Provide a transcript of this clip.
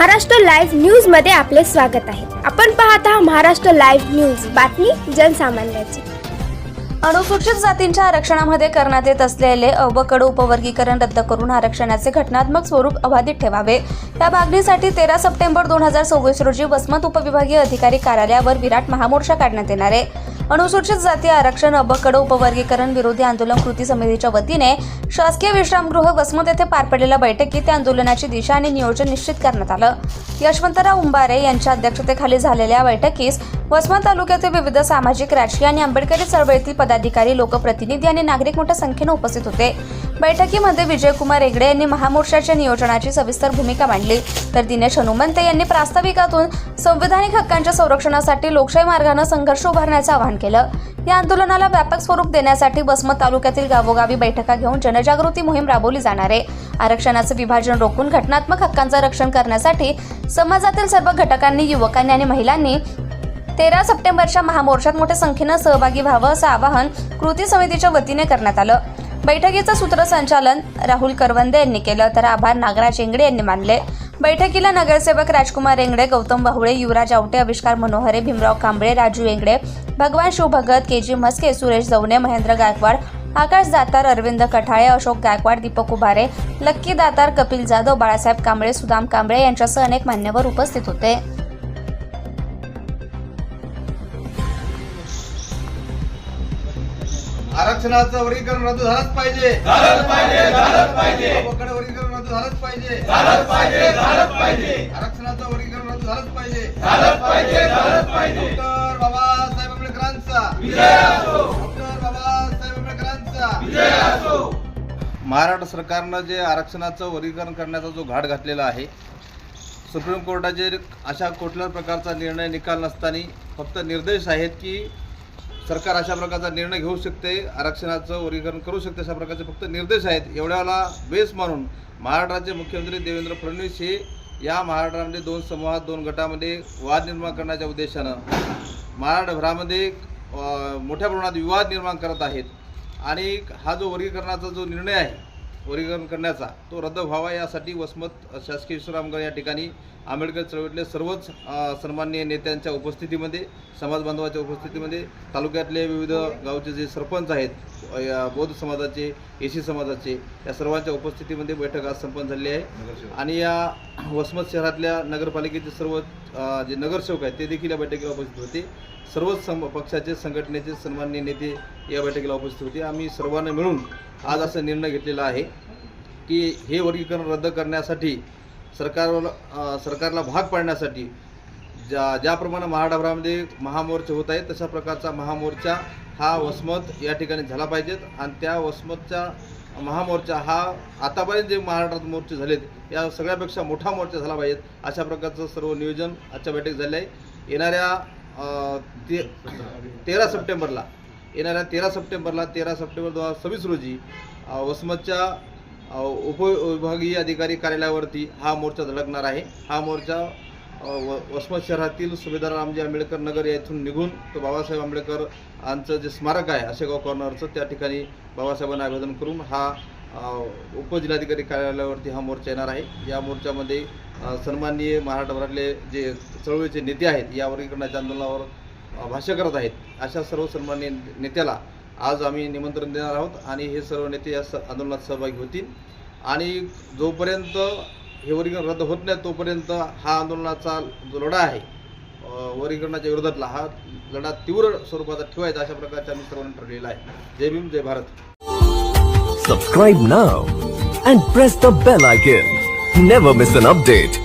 Maharashtra live news मध्ये आपले स्वागत आहे। आपण पाहत आहात महाराष्ट्र लाईव्ह न्यूज, बातमी जनसामान्याची। अनुसूचित जातींच्या आरक्षणामध्ये करण्यात येत असलेले अवकडू उपवर्गीकरण रद्द करून आरक्षणाचे घटनात्मक स्वरूप अबाधित ठेवावे या मागणीसाठी 13 सप्टेंबर 2024 रोजी वसमत उपविभागीय अधिकारी कार्यालयावर विराट महामोर्चा काढण्यात येणार आहे। अनुसूचित जाती आरक्षण अवकडू उपवर्गीकरण विरोधी आंदोलन कृती समितीच्या वतीने शासकीय विश्रामगृह वसमत येथे पार पडलेल्या बैठकीत त्या आंदोलनाची दिशा आणि नियोजन निश्चित करण्यात आलं। यशवंतराव उंबारे यांच्या अध्यक्षतेखाली झालेल्या बैठकीस वसमत तालुक्यातील विविध सामाजिक, राजकीय आणि आंबेडकरी चळवळीतील पदाधिकारी, लोकप्रतिनिधी आणि नागरिक मोठ्या संख्येने उपस्थित होते। बैठकीमध्ये विजयकुमार हेगडे यांनी महामोर्चाच्या नियोजनाची सविस्तर भूमिका मांडली, तर दिनेश हनुमंते यांनी प्रास्ताविकातून संविधानिक हक्कांच्या संरक्षणासाठी लोकशाही मार्गाने संघर्ष उभारण्याचे आवाहन केलं। या आंदोलनाला व्यापक स्वरूप देण्यासाठी वसमत तालुक्यातील गावोगावी बैठका घेऊन जनजागृती मोहीम राबवली जाणार आहे। आरक्षणाचे विभाजन रोखून घटनात्मक हक्कांचे रक्षण करण्यासाठी समाजातील सर्व घटकांनी, युवकांनी आणि महिलांनी 13 सप्टेंबरच्या महामोर्चात मोठ्या संख्येने सहभागी व्हावं असं आवाहन कृती समितीच्या वतीने करण्यात आलं। बैठकीचं सूत्रसंचालन राहुल करवंदे यांनी केलं, तर आभार नागराज एंगडे यांनी मानले। बैठकीला नगरसेवक राजकुमार एंगडे, गौतम वाहुळे, युवराज आवटे, आविष्कार मनोहरे, भीमराव कांबळे, राजू एंगडे, भगवान शिव भगत, केजी म्हस्के, सुरेश जवने, महेंद्र गायकवाड, आकाश दातार, अरविंद कठाळे, अशोक गायकवाड, दीपक उभारे, लक्की दातार, कपिल जाधव, बाळासाहेब कांबळे, सुदाम कांबळे यांच्यासह अनेक मान्यवर उपस्थित होते। आरक्षणाचं वर्गीकरण रद्द झालंच पाहिजे, झालंच पाहिजे, झालंच पाहिजे। अवकडे वर्गीकरण रद्द झालंच पाहिजे, झालंच पाहिजे, झालंच पाहिजे। आरक्षणाचं वर्गीकरण रद्द झालंच पाहिजे, झालंच पाहिजे, झालंच पाहिजे। डॉक्टर बाबासाहेब आंबेडकरांचा विजय असो, डॉक्टर बाबासाहेब आंबेडकरांचा विजय असो। महाराष्ट्र सरकारनं जे आरक्षणाचं वर्गीकरण करण्याचा जो घाट घातलेला आहे, सुप्रीम कोर्टाचे अशा कुठल्याच प्रकारचा निर्णय निकाल नसताना फक्त निर्देश आहेत की सरकार अशा प्रकारचा निर्णय घेऊ शकते, आरक्षणाचं वर्गीकरण करू शकते, अशा प्रकारचे फक्त निर्देश आहेत। एवढ्याला बेस मानून महाराष्ट्राचे मुख्यमंत्री देवेंद्र फडणवीस हे या महाराष्ट्रामध्ये 2 समूहात 2 गटामध्ये वाद निर्माण करण्याच्या उद्देशानं महाराष्ट्रभरामध्ये मोठ्या प्रमाणात विवाद निर्माण करत आहेत। आणि हा जो वर्गीकरणाचा जो निर्णय आहे वर्गीकरण करण्याचा, तो रद्द व्हावा यासाठी वसमत शासकीय विश्रामगृह या ठिकाणी आंबेडकर चळवळीतले सर्वच सन्माननीय नेत्यांच्या उपस्थितीमध्ये, समाज बांधवाच्या उपस्थितीमध्ये, तालुक्यातले विविध गावचे जे सरपंच आहेत, बौद्ध समाजाचे, एसी समाजाचे, या सर्वांच्या उपस्थितीमध्ये बैठक आज संपन्न झाली आहे। आणि या वसमत शहरातल्या नगरपालिकेचे सर्व जे नगरसेवक आहेत ते देखील या बैठकीला उपस्थित होते। सर्वच पक्षाचे, संघटनेचे सन्माननीय नेते या बैठकीला उपस्थित होते। आम्ही सर्वांना मिळून आज असा निर्णय घेतलेला आहे की हे वर्गीकरण रद्द करण्यासाठी सरकारला भाग पाडण्यासाठी ज्याप्रमाणे महाराष्ट्रामध्ये महामोर्चे होत आहेत तशा प्रकारचा महामोर्चा हा वसमत या ठिकाणी झाला पाहिजेत। आणि त्या वसमतचा महामोर्चा हा आतापर्यंत जे महाराष्ट्रात मोर्चे झालेत या सगळ्यापेक्षा मोठा मोर्चा झाला पाहिजेत, अशा प्रकारचं सर्व नियोजन आजच्या बैठक झाले आहे। येणाऱ्या 13 सप्टेंबर 2026 रोजी वसमतच्या उपविभागीय अधिकारी कार्यालयावरती हा मोर्चा धडकणार आहे। हा मोर्चा वसमत शहरातील सुभेदार रामजी आंबेडकर नगर येथून निघून तो बाबासाहेब आंबेडकर यांचं जे स्मारक आहे आशेगाव कॉर्नरचं, त्या ठिकाणी बाबासाहेबांना अभिवादन करून हा उपजिल्हाधिकारी कार्यालयावरती हा मोर्चा येणार आहे। या मोर्चामध्ये सन्माननीय महाराष्ट्रभरातले जे चळवळीचे नेते आहेत, या वर्गीकरणाच्या आंदोलनावर भाष्य करत आहेत, अशा सर्व सन्माननीय नेत्याला आज आम्ही निमंत्रण देणार आहोत। आणि हे सर्व नेते या आंदोलनात सहभागी होतील। आणि जोपर्यंत हे वर्गीकरण रद्द होत नाही तोपर्यंत हा आंदोलनाचा जो लढा आहे वर्गीकरणाच्या विरोधातला, हा लढा तीव्र स्वरूपाचा ठेवायचा अशा प्रकारचा आम्ही सर्वांनी ठरलेला आहे। जय भीम, जय Bharat. Subscribe now and press the bell icon. Never miss an update.